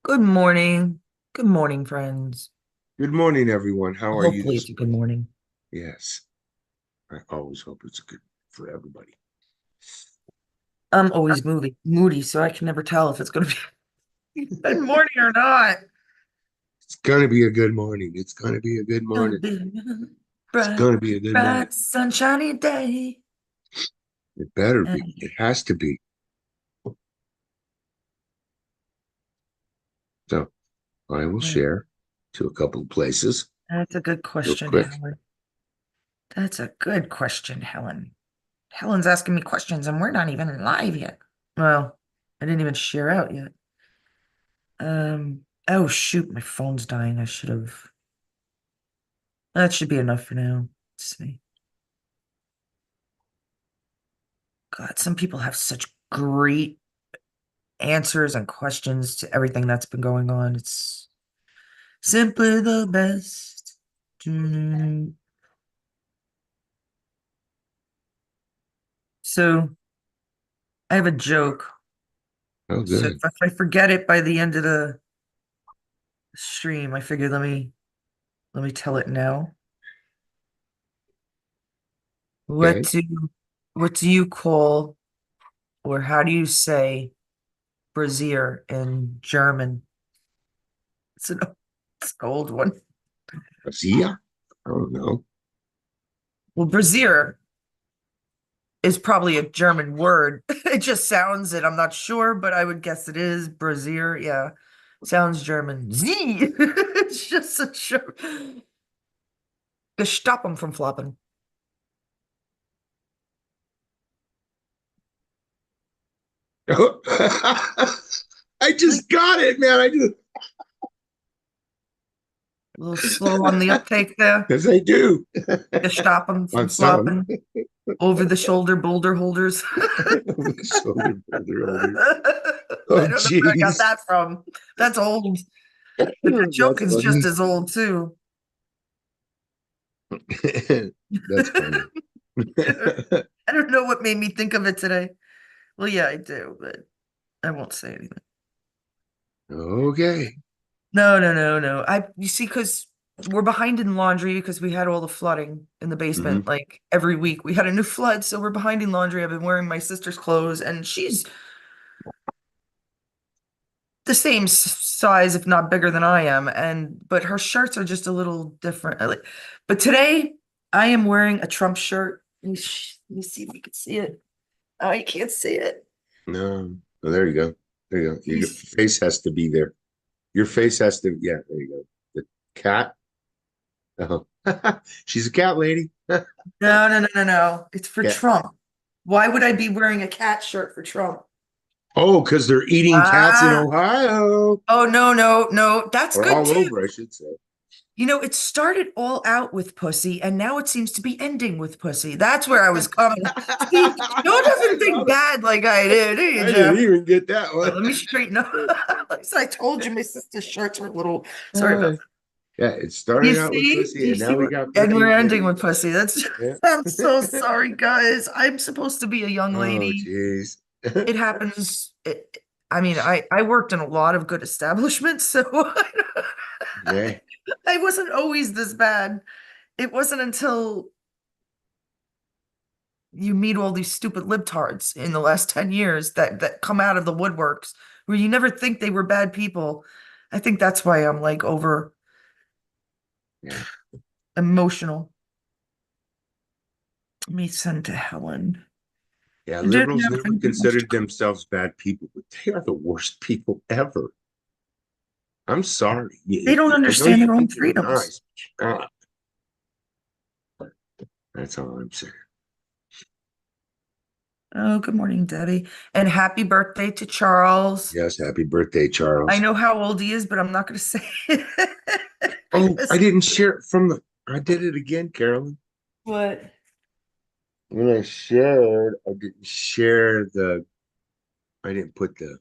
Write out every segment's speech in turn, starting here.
Good morning. Good morning, friends. Good morning, everyone. How are you Hopefully this it's a good morning? morning. Yes, I always hope it's good for everybody. I'm always moody, so I can never tell if it's going to be a good morning or not. It's gonna be a good morning. It's gonna be a good Gonna morning. be a It's bright, gonna be a good morning. bright, sunshiny day. It better be. And It has to be. So I will share to a couple of places that's a good real question, quick. Helen. That's a good question, Helen. Helen's asking me questions, and we're not even live yet. Well, I didn't even share out yet. Oh shoot, my phone's dying. I should have. That should be enough for now. Let's see. God, some people have such great answers and questions to everything that's been going on. It's simply the best. So I have a joke. Oh, So good. if I forget it by the end of the stream, I figured let me tell it now. What Okay. do what do you call or how do you say brazier in German? It's an, it's an old one. Zia? I don't know. Well, brazier is probably a German word. It just sounds it. I'm not sure, but I would guess it is brazier. Yeah, sounds German. Z. It's just such a to stop them from flopping. I Like just got it, man. I just a little slow on the uptake there. Yes, I do. To stop them On from some. flopping. Over the shoulder boulder holders. Shoulder boulder holders. I Oh, don't know where I got jeez. that from. That's old, but the joke That's is just funny. as old too. That's funny. I don't know what made me think of it today. Well, yeah, I do, but I won't say anything. Okay. No, no, no, no. You see, because we're behind in laundry because we had all the flooding in the Hmm. basement. Like every week we had a new flood, so we're behind in laundry. I've been wearing my sister's clothes, and she's the same size, if not bigger than I am. And but her shirts are just a little different. But today I am wearing a Trump shirt. Let me see if you can see it. Oh, you can't see it. No. Oh, there you go. There you go. Your He's, face has to be there. Your face has to, yeah, there you go. The cat. Oh. She's a cat lady. no, no, no, no, no. It's for Yeah. Trump. Why would I be wearing a cat shirt for Trump? Oh, because they're eating cats in Ah, Ohio. oh no, no, no. That's Or good all too. over, I should say. It started all out with pussy, and now it seems to be ending with pussy. That's where I was coming. See, Joe doesn't think bad like I do you, I didn't Joe? even get that one. Let me straighten up. I told you my sister's shirts were a little. Sorry about Uh, that. yeah, it You started out with see? Do pussy you and see now we what? got And we're pussy. ending with pussy. That's. Yeah. I'm so sorry, guys. I'm supposed to be a young Oh, lady. jeez. It happens. I mean, I worked in a lot of good establishments, so Okay. I wasn't always this bad. It wasn't until you meet all these stupid libtards in the last 10 years that come out of the woodworks where you never think they were bad people. I think that's why I'm like over Yeah. emotional. Let me send to Helen. Yeah, I didn't liberals have never anything else to considered themselves bad people, but they are the worst people ever. I'm sorry. They don't I know understand you their own think you're freedoms. nice, but you're not. That's all I'm saying. Oh, good morning, Debbie. And happy birthday to Charles. Yes, happy birthday, I Charles. know how old he is, but I'm not going to say it Oh, I because didn't share it from the. I did it again, Carolyn. what When I shared, I didn't share the. I didn't put the.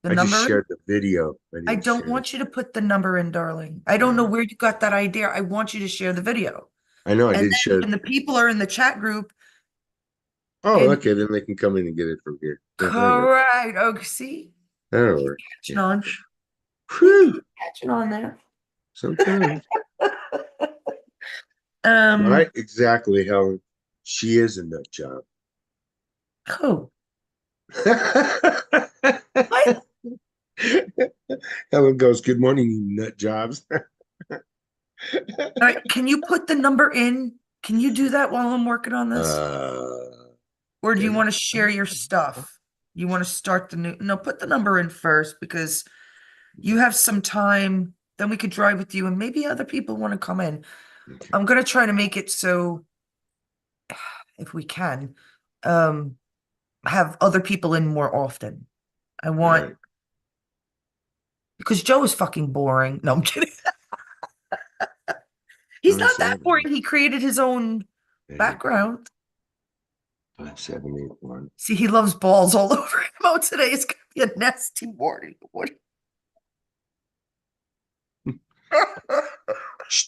the I just number is? shared the video. I I didn't don't share. want you to put the number in, darling. I don't know Uh, where you got that idea. I want you to share the video. I know I And didn't then share. when the people are in the chat group Oh, and okay. Then they can come in and get it from here. Yeah, that'll work. correct. Oh, see, That'll he's work. catching Yeah. on. Whew, Catching on there. sometimes. Um, Right? Exactly, Helen. She is a nut job. cool. What? Helen goes, "Good morning, you nut jobs." All right, can you put the number in? Can you do that while I'm working on this? Or do you Can want to share your stuff? You want to start the new? No, put the number in first because you have some time. Then we could drive with you, and maybe other people want to come in. Okay. I'm gonna try to make it so, if we can, um, have other people in more often. I All want right. because Joe is fucking boring. No, I'm kidding. He's Nine not that seven boring. He created his own eight background. 5781. See, he loves balls all over him. Oh, today is gonna be a nasty morning. What?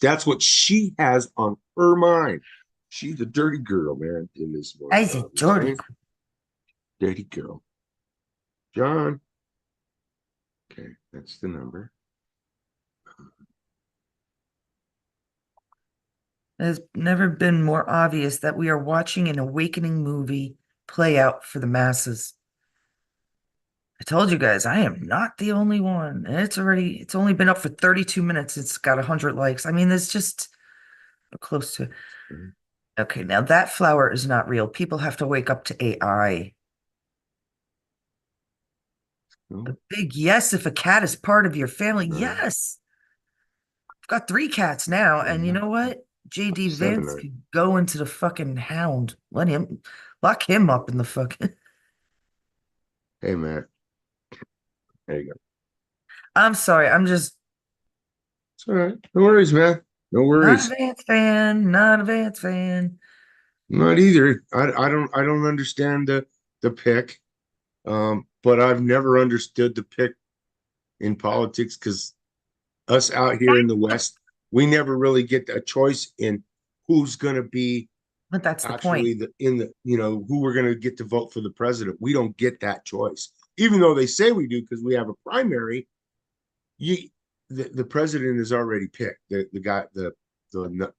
That's what she has on her mind. She's a dirty girl, man, in this morning, I's a dirty. obviously. Dirty girl. John. Okay, that's the number. It has never been more obvious that we are watching an awakening movie play out for the masses. I told you guys, I am not the only one. And it's only been up for 32 minutes. It's got 100 likes. I mean, there's just close to. Okay, now that flower is not real. People have to wake up to AI. A No, big yes if a cat is part of your family. no, Yes. I've got 3 cats now, and you no, know what? JD seven, Vance nine. could go into the fucking hound. Let him lock him up in the fucking. Hey, Matt. There you go. I'm sorry. I'm just It's all right. No worries, man. No not a worries. Vance fan. Not a Vance fan. Not either. I don't understand the pick. But I've never understood the pick in politics because us out here in the West, we never really get a choice in who's going to be But that's the point. actually who we're going to get to vote for the president. We don't get that choice, even though they say we do because we have a primary. You, the president is already picked. The guy the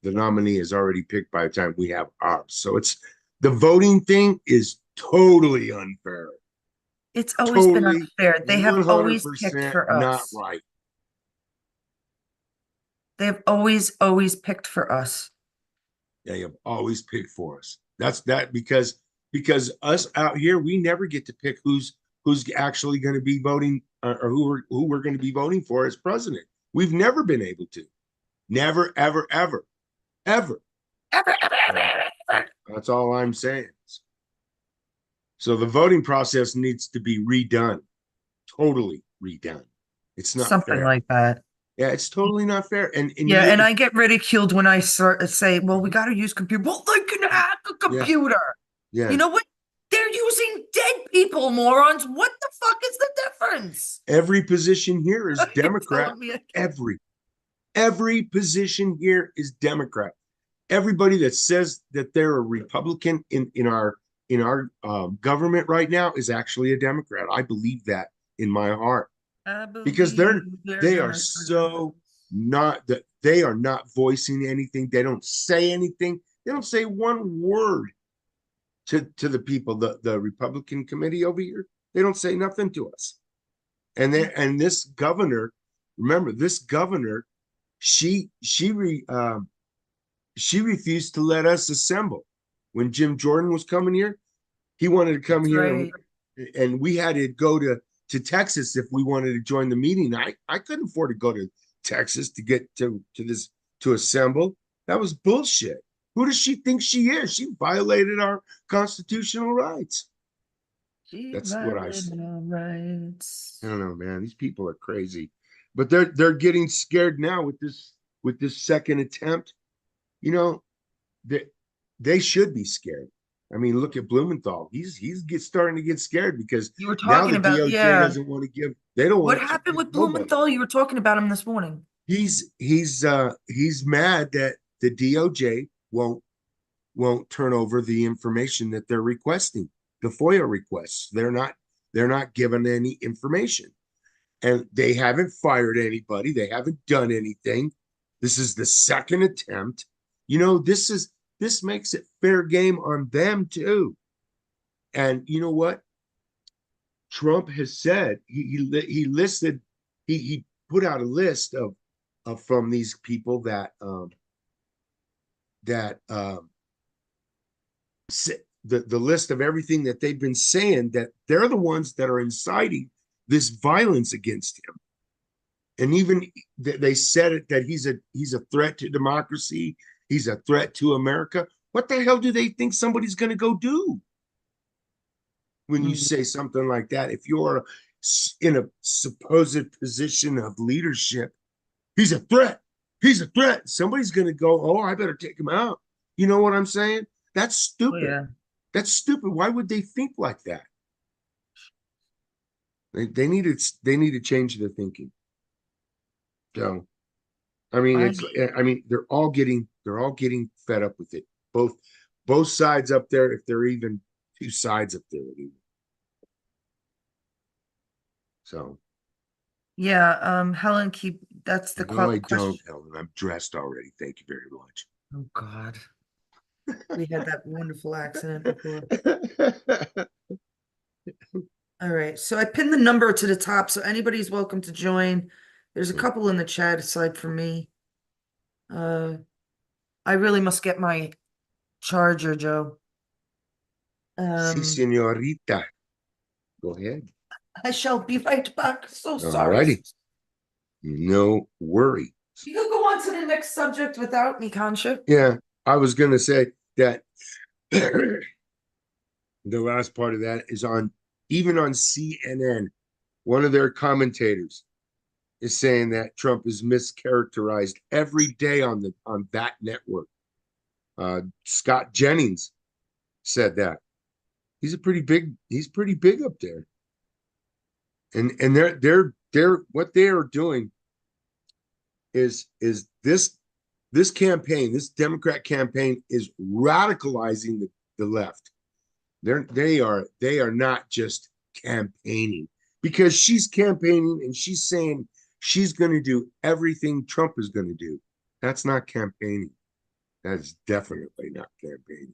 nominee is already picked by the time we have ours. So it's the voting thing is totally unfair, It's always been totally unfair. They have always picked 100% for not us. right. They have always picked for us. They have always picked for us. That's that because us out here, we never get to pick who's actually going to be voting or who we're going to be voting for as president. We've never been able to. Never, ever, ever, ever. So that's all I'm saying. So the voting process needs to be redone, totally redone. It's not Something fair. like that. Yeah, it's totally not fair. And Yeah, you, and I get ridiculed when I say, well, we got to use computer. Well, they can hack a yeah, computer. You yeah. know what? They're using dead people, morons. What the fuck is the difference? Every position here is You're Democrat. telling me I can't. Every position here is Democrat. Everybody that says that they're a Republican in our government right now is actually a Democrat. I believe that in my heart I because believe they're they are Democrats. so not that they are not voicing anything. They don't say anything. They don't say one word to the people. The Republican committee over here, they don't say nothing to us. And this governor, remember this governor, she she re, she refused to let us assemble when Jim Jordan was coming here. He wanted to come That's here, right. and we had to go to Texas if we wanted to join the meeting. I couldn't afford to go to Texas to get to this to assemble. That was bullshit. Who does she think she is? She violated our constitutional rights. She That's what I violated say. our I rights. don't know, man. These people are crazy, but they're getting scared now with this second attempt. You know, they they should be scared. I mean, look at Blumenthal. Starting to get scared because You were now talking the about, DOJ yeah. doesn't want to give. They don't What want to happened give with nobody. Blumenthal? You were talking about him this morning. He's mad that the DOJ won't turn over the information that they're requesting. The FOIA requests. They're not given any information. and they haven't fired anybody. They haven't done anything. This is the second attempt. This makes it fair game on them too. And you know what? Trump has said he listed he put out a list of from these people that the list of everything that they've been saying, that they're the ones that are inciting this violence against him. And even they said it, that he's a threat to democracy, he's a threat to America. What the hell do they think somebody's going to go do when you Mm. say something like that? If you're in a supposed position of leadership, he's a threat. He's a threat. Somebody's going to go, oh, I better take him out. You know what I'm saying? That's Oh stupid. yeah. That's stupid. Why would they think like that? They need to change their thinking. So I mean, I they're all getting fed up with it. Both both sides up there, if they're even two sides up there. So yeah, Helen, keep that's the no, I don't, question. Helen. I'm dressed already. Thank you very Oh God. We had that wonderful accident before. much. All right, so I pinned the number to the top, so anybody's welcome to join. There's a couple in the chat aside from me. Uh, I really must get my charger, Joe. Si, Um, señorita. Go ahead. I shall be right back. So All sorry. righty. No worry. You can go on to the next subject without me, Concha. Yeah, I was gonna say that the last part of that is on, even on CNN, one of their commentators is saying that Trump is mischaracterized every day on that network. Scott Jennings said that. He's pretty big up there. And they're what they are doing is this campaign, this Democrat campaign is radicalizing the left. They are not just campaigning, because she's campaigning and she's saying she's going to do everything Trump is going to do. That's not campaigning. That's definitely not campaigning.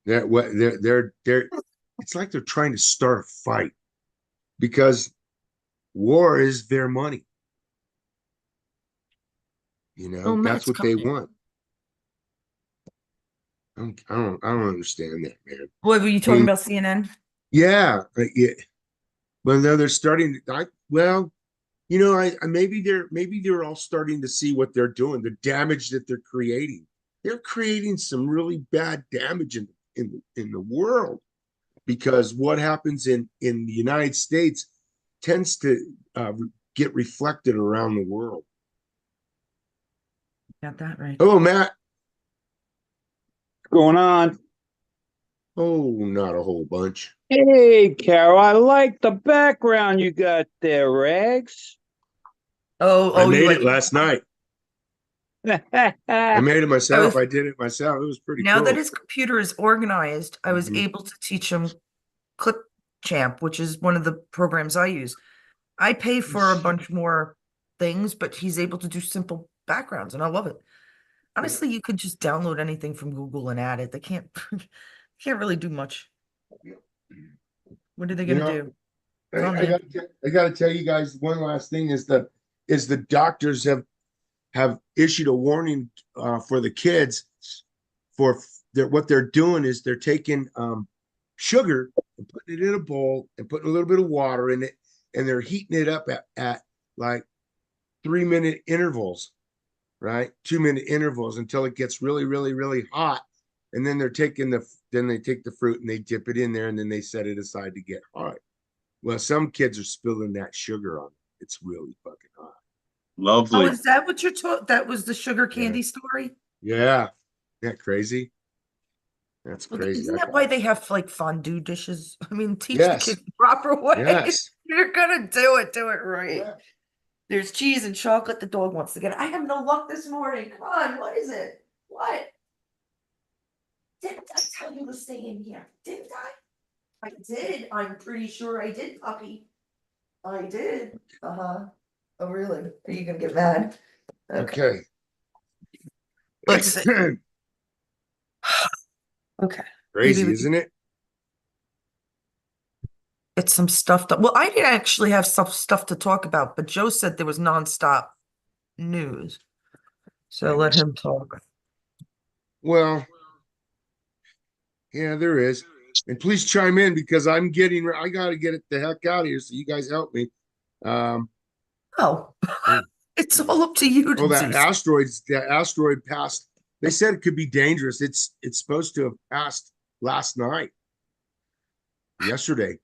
That what they're it's like they're trying to start a fight, because war is their money. Oh, That's Matt's what they coming. want. I don't understand that, man. What were you I talking mean, about, CNN? yeah, yeah. But now they're starting. Well, maybe they're all starting to see what they're doing, the damage that they're creating. They're creating some really bad damage in the world, because what happens in the United States tends to get reflected around the world. Got that right. Hello, Matt. Going on? Oh, not a whole bunch. Hey, Carol, I like the background you got there, Rags. Oh, I oh, you made like it last night. I made it I myself. was I did it myself. It was pretty now that cool. his computer is organized, I was Mhm. able to teach him Clipchamp, which is one of the programs I use. I pay for a bunch more things, but he's able to do simple backgrounds, and I love it. Honestly, you could just download anything from Google and add it. They can't can't really do much. What are they You gonna know, do? It's I, on I the got I got to tell you guys one last thing, is the doctors have issued a warning for the kids, for what they're doing is they're taking sugar and putting it in a bowl and putting a little bit of water in it, and they're heating it up at like 3-minute intervals, right? 2-minute intervals, until it gets really, really, really hot. And then they take the fruit and they dip it in there, and then they set it aside to get hot. Well, some kids are spilling that sugar on it. It's really fucking hot. Oh, Lovely. is that what you're talking? That was the sugar Yeah. candy story? Yeah. Isn't that crazy? That's Well, crazy. isn't that why they have like fondue dishes? I mean, teach the Yes. kids the proper way. Yes. You're gonna do it right. Yeah. There's cheese and chocolate. The dog wants to get it. I have no luck this morning. Come on, what is it? What? Didn't I tell you to stay in here? Didn't I? I did. I'm pretty sure I did, puppy. I did. Uh-huh. Oh, really? Are you gonna get mad? Okay. Let's see. Okay. Maybe Crazy, we can isn't it? get some stuff done. Well, I didn't actually have stuff to talk about, but Joe said there was nonstop news. So let him talk. Well, yeah, there is. And please chime in because I gotta get it the heck out of here. So you guys help me. Um, Oh, oh, it's all up to you to oh, do. that asteroid passed. They said it could be dangerous. It's supposed to have passed last night, yesterday.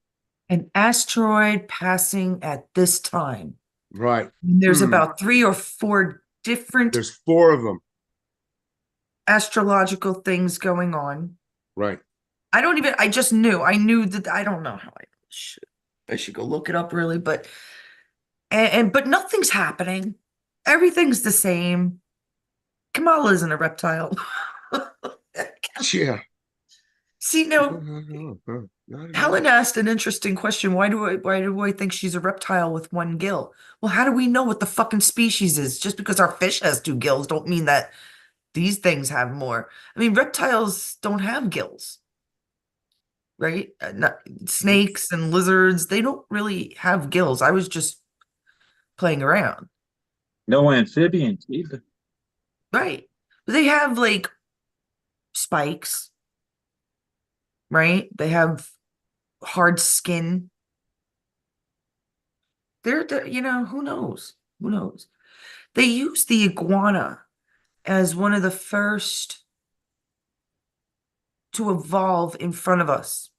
An asteroid passing at this time. Right. There's about 3 or 4 different There's 4 of them. astrological things going on. Right. I just knew. I knew that I don't know how I should go look it up really, but nothing's happening. Everything's the same. Kamala isn't a reptile. Yeah. See, now Helen asked an interesting question. Why do I think she's a reptile with 1 gill? Well, how do we know what the fucking species is? Just because our fish has 2 gills don't mean that these things have more. I mean, reptiles don't have gills, right? Snakes and lizards, they don't really have gills. I was just playing around. No amphibians either. Right. They have like spikes, right? They have hard skin. Who knows? Who knows? They use the iguana as one of the first to evolve in front of us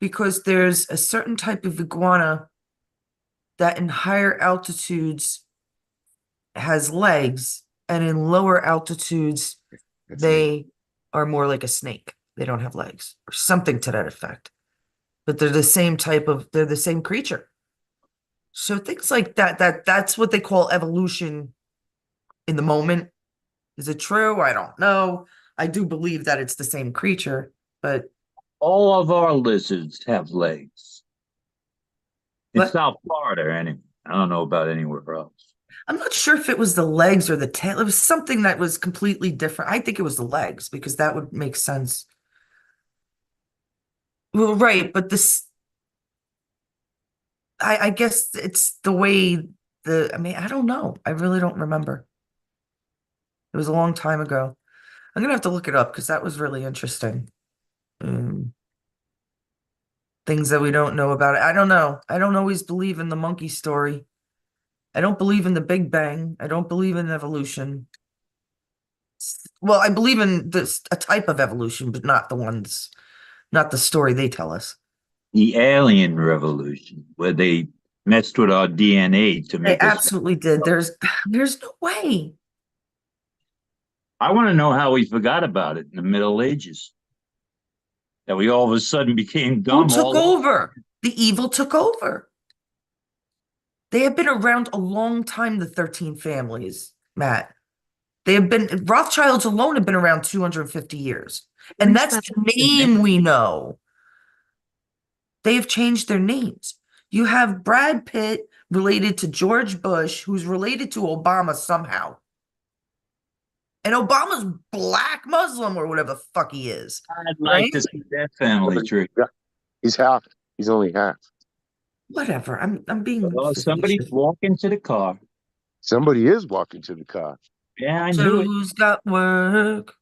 because there's a certain type of iguana that in higher altitudes has legs, and in lower altitudes, That's neat. they are more like a snake. They don't have legs, or something to that effect. But they're the same creature. So things like that's what they call evolution in the moment. Is it true? I don't know. I do believe that it's the same creature, but All of our lizards have legs. In what? South Florida, anyway. I don't know about anywhere else. I'm not sure if it was the legs or the tail. It was something that was completely different. I think it was the legs because that would make sense. Well, right, but I guess it's the way I mean, I don't know. I really don't remember. It was a long time ago. I'm gonna have to look it up because that was really interesting. Um, Things that we don't know about it. I don't know. I don't always believe in the monkey story. I don't believe in the Big Bang. I don't believe in evolution. Well, I believe in this a type of evolution, but not the story they tell us. The alien revolution, where they messed with our DNA to They make us. absolutely did. There's no way. I want to know how we forgot about it in the Middle Ages. That we all of a sudden became Who dumb took all over. over? The evil took over. They have been around a long time, the 13 families, Matt. Rothschilds alone have been around 250 years. At And least that's that's the the name. name we know. They have changed their names. You have Brad Pitt related to George Bush, who's related to Obama somehow. And Obama's black Muslim or whatever the fuck he is, I'd right? like to see that family tree. Yeah, he's half. He's only half. Whatever. I'm being Oh, somebody's facetious. walking to the car. Somebody is walking to the car. Yeah, I knew it. Joe's got work.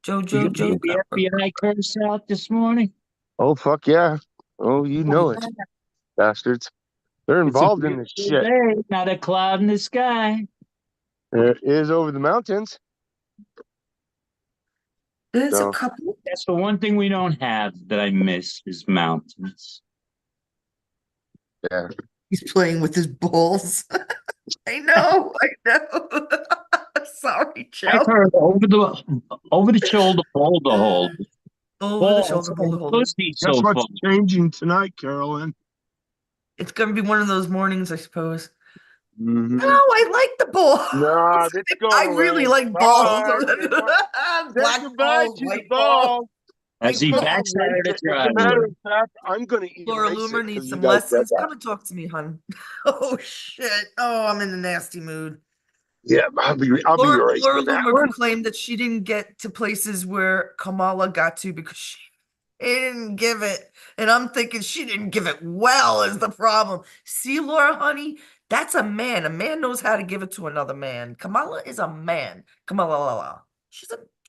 You Joe, gonna Joe get the got work. FBI curse out this morning? Oh, fuck yeah. Oh, you know it, bastards. They're It's a involved in this beautiful shit. day, not a cloud in the sky. It is over the mountains. There's a So, couple. That's the one thing we don't have that I miss is mountains. yeah. He's playing with his balls. I know. Sorry, I've Joe. heard over the shoulder boulder hold. Over the Balls shoulder, and hold it. pussy Guess so what's far. changing tonight, Carolyn? It's gonna be one of those mornings, I suppose. Mm-hmm. No, I like the Nah, balls. it's going I away. really like balls. Bye. Say Black goodbye balls, to the white balls. ball. Has he Laura, backstabbed the As a matter driveway? of fact, I'm going to Laura erase it Loomer because needs you some guys said lessons. that. Come and talk to me, hun. Oh shit. Oh, I'm in a nasty mood. Yeah, I'll be Laura erasing that Loomer one. proclaimed that she didn't get to places where Kamala got to because she didn't give it. And I'm thinking she didn't give it well is the problem. See, Laura, honey, that's a man. A man knows how to give it to another man. Kamala is a man. Kamala.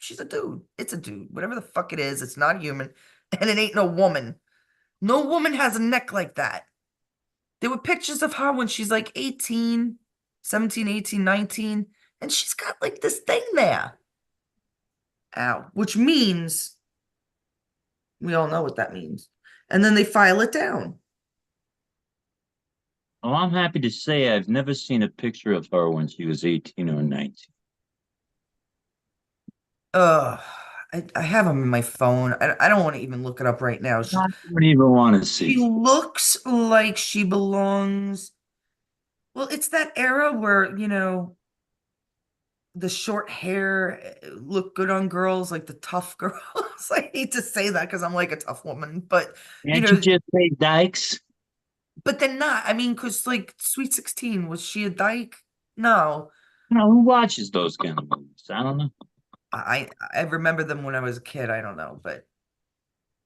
She's a dude. It's a dude. Whatever the fuck it is, it's not human. And it ain't no woman. No woman has a neck like that. There were pictures of her when she's like 18, 17, 18, 19, and she's got like this thing there. Ow. Which means we all know what that means. And then they file it down. Well, I'm happy to say I've never seen a picture of her when she was 18 or 19. Ugh. I have them in my phone. I don't want to even look it up right now. I don't even want to She see. looks like she belongs. Well, it's that era where, the short hair look good on girls, like the tough girls. I hate to say that because I'm like a tough woman, but you Can't you know, just say dykes? but then not. I mean, because like Sweet 16, was she a dyke? No. Who watches those kind of movies? I don't know. I remember them when I was a kid. I don't know, but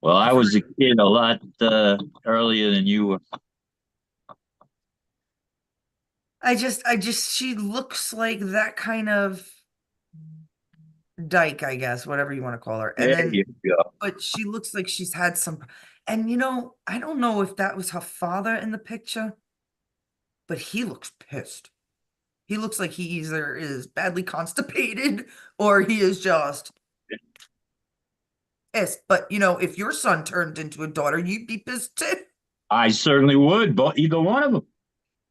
Well, I I've was a heard. kid a lot earlier than you were. She looks like that kind of dyke, I guess, whatever you want to call her. And There then, you go. but she looks like she's had some, and I don't know if that was her father in the picture, but he looks pissed. He looks like he either is badly constipated or he is just pissed. But if your son turned into a daughter, you'd be pissed too. I certainly would, but either one of them.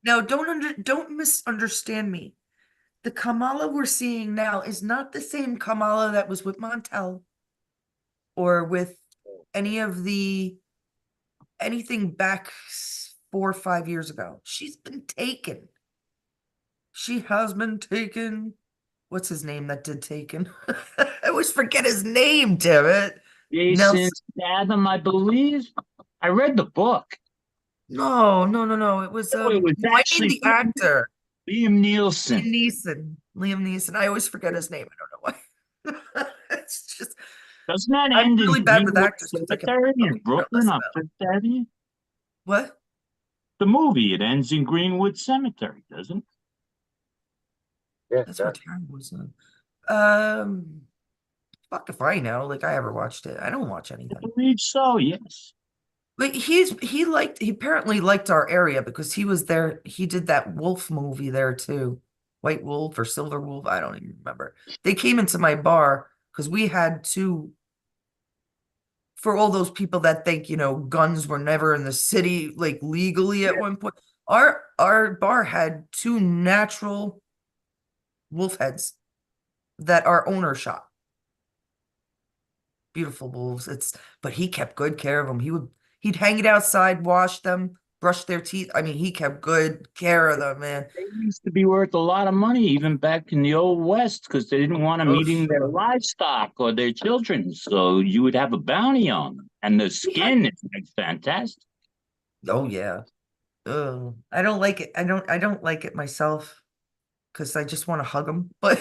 Now, don't misunderstand me. The Kamala we're seeing now is not the same Kamala that was with Montel or with any of the anything back 4 or 5 years ago. She's been taken. She has been taken. What's his name that did Taken? I always forget his name, damn it. Jason Nelson. Statham, I believe. I read the book. No, no, no, no. It was Oh, it was no, I mean actually the actor. Liam Nielsen. Liam Neeson. Liam Neeson. I always forget his name. I don't know why. It's just Doesn't that I'm end in really bad with Greenwood actors because I can Cemetery in probably care Brooklyn less on about. Fifth Avenue? What? The movie, it ends in Greenwood Cemetery, doesn't it? Yeah, That's yeah. what time was fuck if I know. Like I ever watched it. I don't watch I anything. believe so, yes. But he apparently liked our area because he was there. He did that wolf movie there too. White Wolf or Silver Wolf. I don't even remember. They came into my bar because we had two for all those people that think, guns were never in the city like legally at one point. Our bar had two natural wolf heads that our owner shot. Beautiful wolves. But he kept good care of them. He'd hang it outside, wash them, brush their teeth. I mean, he kept good care of them, man. They used to be worth a lot of money even back in the old West because they didn't want them Oh, eating their sure. livestock or their children. So you would have a bounty on them. And the We had, skin is like fantastic. oh yeah. Oh, I don't like it. I don't like it myself because I just want to hug them. But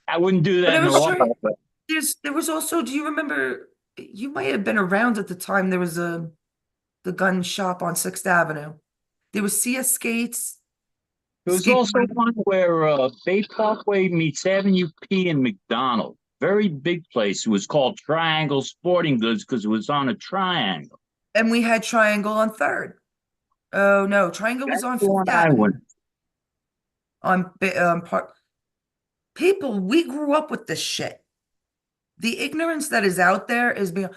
I wouldn't do but that I in the was wild. trying. But There was also, do you remember, you might have been around at the time, there was the gun shop on 6th Avenue. There was CS Skates, there was also skateboard, one where Bay Parkway meets Avenue P in McDonald. Very big place. It was called Triangle Sporting Goods because it was on a triangle. and we had Triangle on 3rd. Oh no, Triangle was That's on the 5th one I Avenue. went. Park. People, we grew up with this shit. The ignorance that is out there is beyond.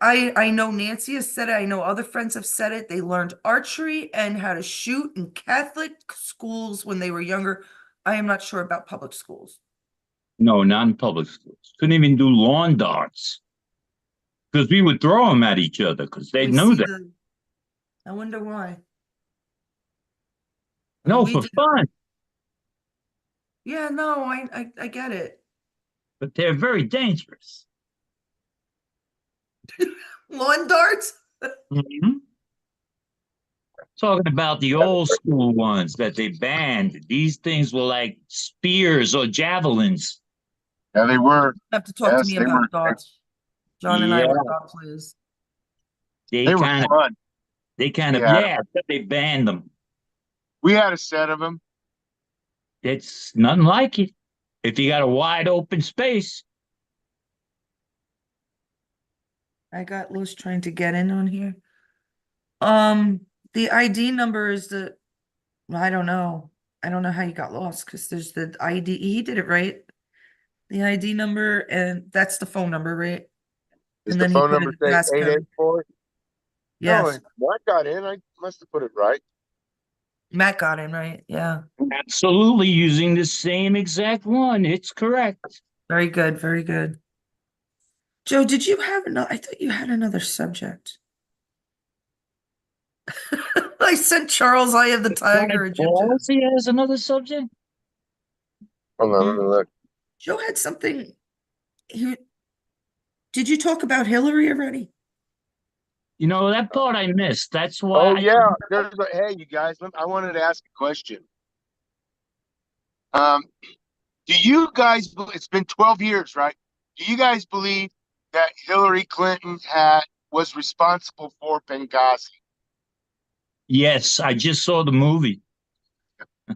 I know Nancy has said it. I know other friends have said it. They learned archery and how to shoot in Catholic schools when they were younger. I am not sure about public schools. No, not in public schools. Couldn't even do lawn darts because we would throw them at each other because they We knew see that. the. I wonder why. No, We for did. fun, Yeah, no, I get it. but they're very dangerous. Lawn darts? Mhm. Talking about the old school ones that they banned. These things were like spears or javelins. Yeah, they were. Have to talk to Yes, me they were. about darts. John and I Yeah, were dart players. they They were kind of, fun. We had 'em. yeah, but they banned them. We had a set of them. It's nothing like it. If you got a wide open space, I got lost trying to get in on here. The ID number is I don't know. I don't know how you got lost because there's the ID. He did it right. The ID number, and that's the phone number, right? Does And the then he phone put number in the say passcode. 884? No, Yes, I got in. I must have put it right. Matt got in, right? Yeah. absolutely using the same exact one. It's correct. Very good, very good. Joe, did you have another? I thought you had another subject. I sent Charles Eye of the Tiger a gym chat. He has another subject. Hold on, let me look. Joe had something. He, did you talk about Hillary already? You know, that part I missed. That's Oh, why yeah. Hey, you guys, I wanted to ask a question. Um, do you guys, it's been 12 years, right? Do you guys believe that Hillary Clinton was responsible for Benghazi? yes, I just saw the movie.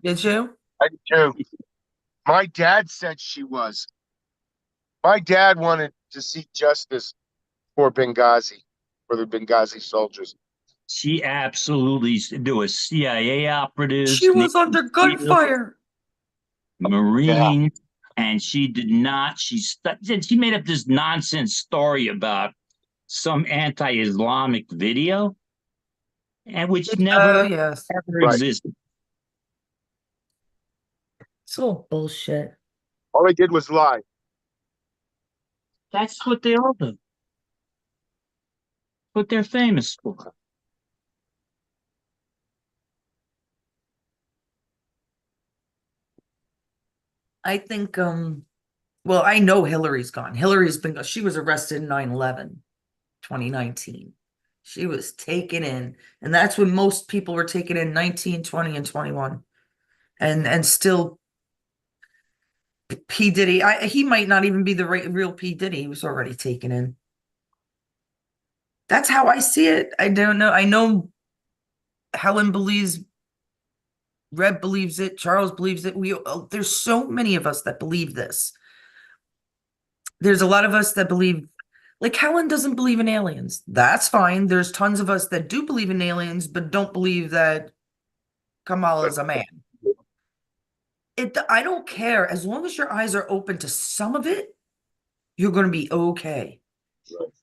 Did you? I do. My dad said she was. My dad wanted to seek justice for Benghazi, for the Benghazi soldiers. She absolutely, there was CIA operatives, She was Navy under SEALs, gunfire. Yeah, Marines, and she did not. She made up this nonsense story about some anti-Islamic video, and which Oh, never yes. ever right. existed. It's all bullshit. All they did was lie. That's what they all do. What they're famous for. I think, well, I know Hillary's gone. She was arrested in 9/11, 2019. She was taken in, and that's when most people were taken in 19, 20, and 21. And still P. Diddy, he might not even be the real P. Diddy. He was already taken in. That's how I see it. I don't know. I know Helen believes, Reb believes it, Charles believes it. There's so many of us that believe this. There's a lot of us that believe, like Helen doesn't believe in aliens. That's fine. There's tons of us that do believe in aliens, but don't believe that Kamala is a man. I don't care. As long as your eyes are open to some of it, you're going to be okay.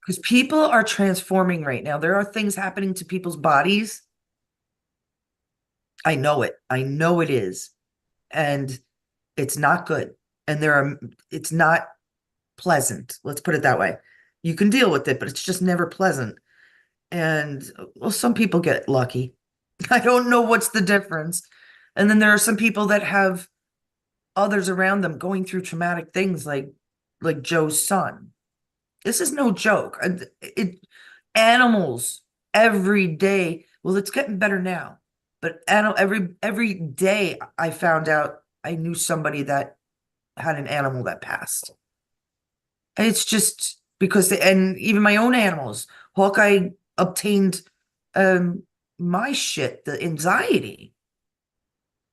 Because people are transforming right now. There are things happening to people's bodies. I know it. I know it is. And it's not good. And it's not pleasant. Let's put it that way. You can deal with it, but it's just never pleasant. And well, some people get lucky. I don't know what's the difference. And then there are some people that have others around them going through traumatic things like Joe's son. This is no joke. Animals every day. Well, it's getting better now, but every day I found out I knew somebody that had an animal that passed. And it's just because and even my own animals. Hawkeye obtained my shit, the anxiety.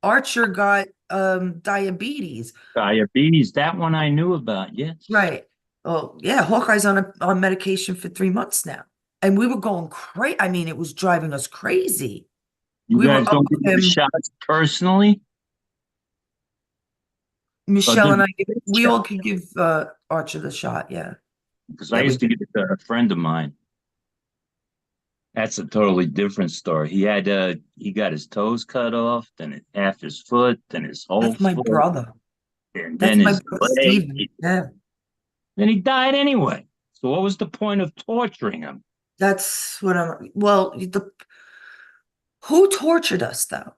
Archer got diabetes. Diabetes, that one I knew about, yes. Right. Oh, yeah, Hawkeye's on medication for 3 months now. And we were going crazy. I mean, it was driving us crazy. You We were guys up don't with give the him, shots personally? Or Michelle did and I, you give the we shot? all could give Archer the shot. Yeah. Because I Yeah, we used to did. give it to a friend of mine. That's a totally different story. He got his toes cut off, then half his foot, then his whole That's my foot, brother. and then That's my his brother, leg. Steven. Yeah. Then he died anyway. So what was the point of torturing him? That's what well, who tortured us though?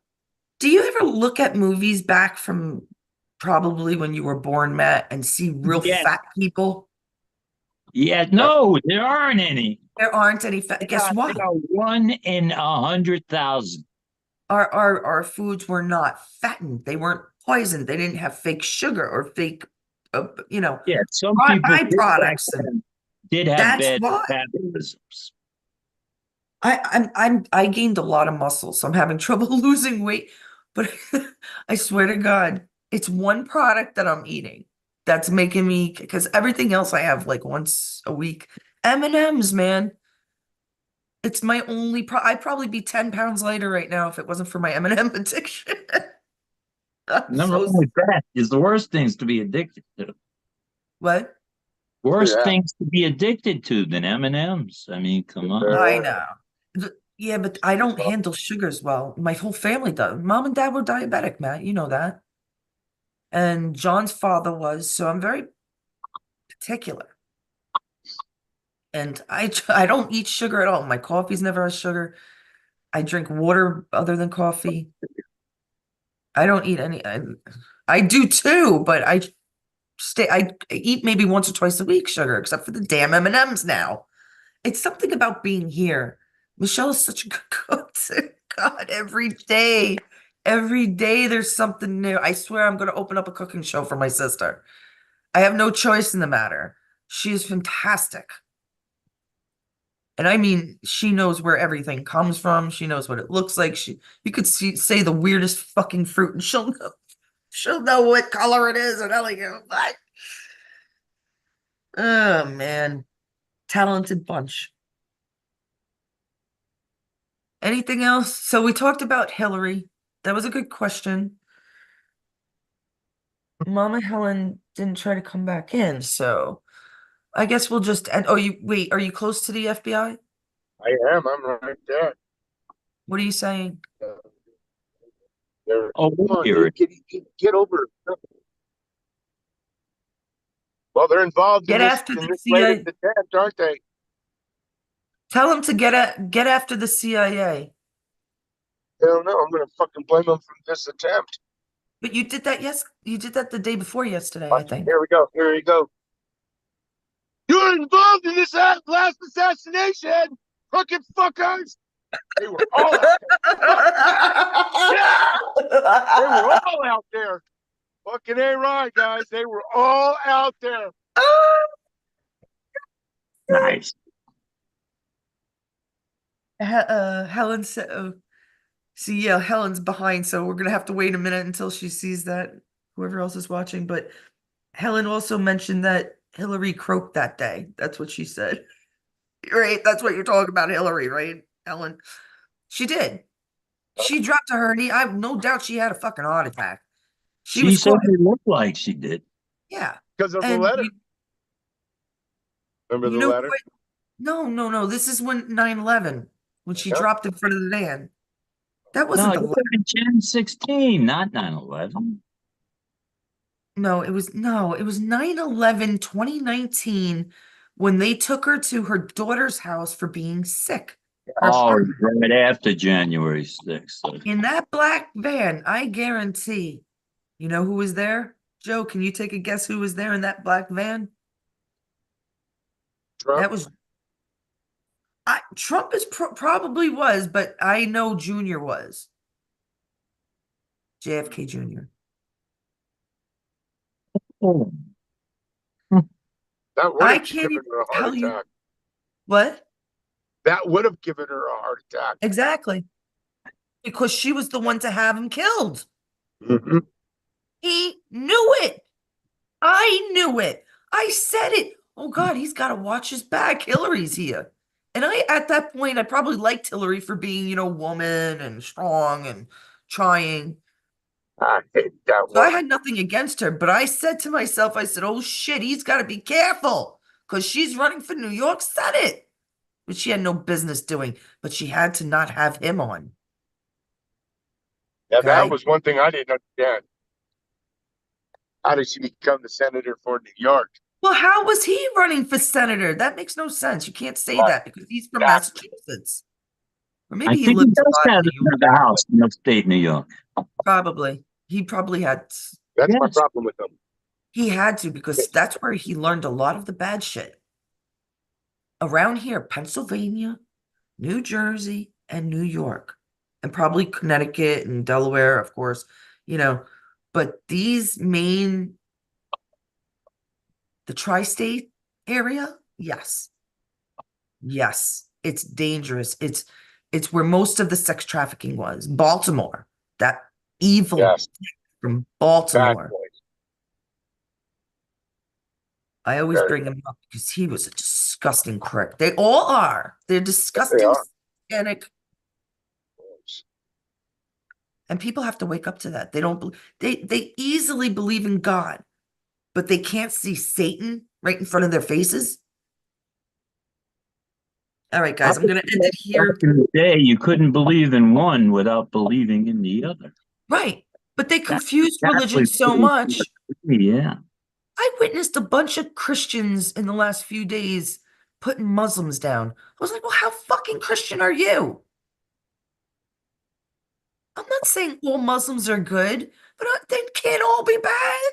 Do you ever look at movies back from probably when you were born, Matt, and see real Yes, fat people? Yeah, no, there aren't any. There aren't any fat. Guess They what? are 1 in 100,000. Our foods were not fattened. They weren't poisoned. They didn't have fake sugar or fake, Yeah, some people back byproducts, and then did have that's bad why metabolisms. I gained a lot of muscle, so I'm having trouble losing weight. But I swear to God, it's one product that I'm eating that's making me, because everything else I have like once a week. M&Ms, man. It's my only I'd probably be 10 pounds lighter right now if it wasn't for my M&M addiction. I'm Number so one with that is the worst things to be addicted to. what? Worse Yeah. things to be addicted to than M&Ms. I mean, come on. I know. Yeah, but I don't handle sugars well. My whole family does. Mom and dad were diabetic, Matt. You know that. And John's father was, so I'm very particular. And I don't eat sugar at all. My coffee's never has sugar. I drink water other than coffee. I don't eat any. I do too, but I eat maybe once or twice a week sugar, except for the damn M&Ms now. It's something about being here. Michelle is such a good cook. God, every day there's something new. I swear I'm going to open up a cooking show for my sister. I have no choice in the matter. She is fantastic. And I mean, she knows where everything comes from. She knows what it looks like. You could say the weirdest fucking fruit, and she'll know what color it is. And I'll go, what? Oh man, talented bunch. Anything else? So we talked about Hillary. That was a good question. Mama Helen didn't try to come back in, so I guess we'll just and oh, you wait, are you close to the FBI? I am. I'm right there. What are you saying? There. Oh, Come on, weird. get over it. Well, they're involved Get after in the this latest CIA. attempt, aren't they? Tell them to get after the CIA. I don't know. I'm gonna fucking blame them for this attempt. But you did that, yes, you did that the day before yesterday, I think. Here we go. Here we go. You were involved in this last assassination, fucking fuckers. They were all out there. Yeah! They were all out there. Fucking A right, guys. They were all out there. Nice. Helen said, oh, see, yeah, Helen's behind, so we're gonna have to wait a minute until she sees that, whoever else is watching. But Helen also mentioned that Hillary croaked that day. That's what she said. Right? That's what you're talking about, Hillary, right, Helen? She did. She dropped to her knee. I have no doubt she had a fucking heart attack. She She was said quiet. it looked like she did. Yeah. Because of the And letter. Remember you the know letter? what? No. This is when 9/11, when she Yeah. dropped in front of the van. That No, wasn't the it letter. was in Jan 16, not 9/11. No, it was 9/11 2019 when they took her to her daughter's house for being sick. Her Oh, heart. right after January 6th. In that black van, I guarantee. You know who was there? Joe, can you take a guess who was there in that black van? Trump. That was Trump is probably was, but I know Junior was. JFK Jr. Oh. That would I have can't given even her a heart tell you attack. what That would have given her a heart attack. exactly, because she was the one to have him killed. Mm-hmm. He knew it. I knew it. I said it. Oh God, he's got to watch his back. Hillary's here. And at that point, I probably liked Hillary for being, woman and strong and trying. I hate that So I one. had nothing against her, but I said to myself, I said, oh shit, he's got to be careful because she's running for New York Senate, which she had no business doing, but she had to not have him on. Yeah, that Okay. was one thing I didn't understand. How did she become the senator for New York? Well, how was he running for senator? That makes no sense. You can't say Right. that because he's from Exactly. Massachusetts. Or I maybe he think he lived a does lot have in New York. another house in upstate New York. Probably. He probably had. That's my Yes. problem with them. He had to because that's where he learned a lot of the bad shit. around here, Pennsylvania, New Jersey, and New York, and probably Connecticut and Delaware, of course, but these the tri-state area, yes. Yes, it's dangerous. It's where most of the sex trafficking was. Baltimore, that evil Yes. from Bad Baltimore. place. I always Very bring him up because he was a disgusting prick. They all are. They're Yes, they disgusting, are. satanic, and people have to wake up to that. They don't. They easily believe in God, but they can't see Satan right in front of their faces. All right, guys, I'm gonna end it here. Back in the day, you couldn't believe in one without believing in the other. Right, but they That's confuse religion exactly so what much. yeah. I witnessed a bunch of Christians in the last few days putting Muslims down. I was like, well, how fucking Christian are you? I'm not saying all Muslims are good, but they can't all be bad.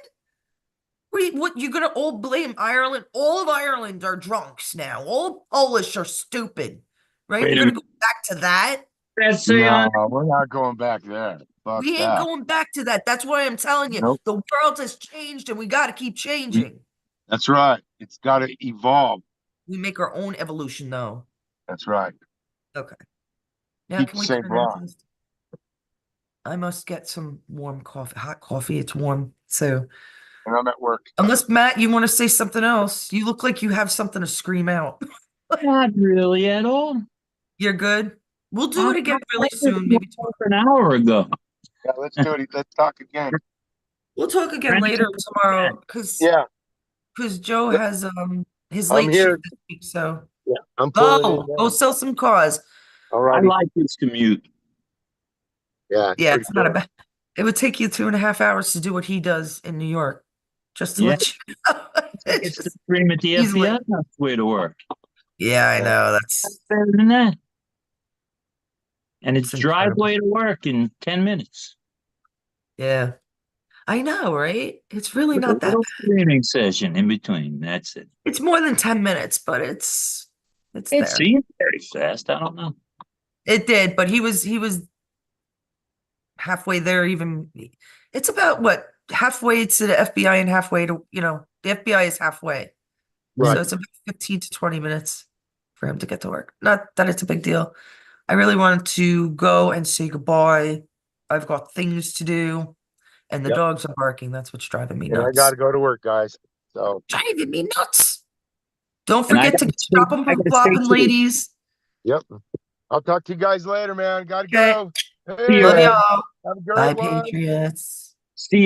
What, you're gonna all blame Ireland? All of Ireland are drunks now. All Polish are stupid, right? Wait We're a gonna minute. go back to that. Let's say No, we're not going back there. Fuck We ain't that. going back to that. That's why I'm telling you, Nope. the world has changed and we got to keep changing. That's right. It's got to evolve. We make our own evolution, though. That's right. Okay. Now, Keep can the we same turn law. into this? I must get some warm coffee, hot coffee. It's warm. So, And I'm at work. unless Matt, you want to say something else, you look like you have something to scream out. not really at all. You're good. We'll do I it again really was soon, maybe tomorrow. an hour ago. Yeah, let's do it. Let's talk again. We'll talk again later tomorrow because Yeah, Joe has his I'm late shift here. this week. So, Yeah, I'm pulling in go now. sell some cars. All I righty. like this commute. Yeah, Yeah, pretty it's not a cool. bad. It would take you 2.5 hours to do what he does in New York. Just to Yeah. let you know. It's the stream at the easily. FBI. That's the way to work. Yeah, I Yeah. know. That's Better than that. And it's it's incredible. driveway to work in 10 minutes. Yeah, I know, right? It's really With a not that little bad. streaming session in between. That's it. It's more than 10 minutes, but it's It there. seems very fast. I don't know. It did, but he was halfway there even. It's about what, halfway to the FBI and halfway to, the FBI is halfway. Right. So it's about 15 to 20 minutes for him to get to work. Not that it's a big deal. I really wanted to go and say goodbye. I've got things to do, and the Yep. dogs are barking. That's what's driving me And I nuts. got to go to work, guys. So, Driving me nuts. Don't And I forget to gotta stop stay- them I from gotta stay flopping, tuned. ladies. yep. I'll talk to you guys later, man. Got to Okay. go. See you, Love Hey, Ed. y'all. have a great Bye, one. Patriots. See you.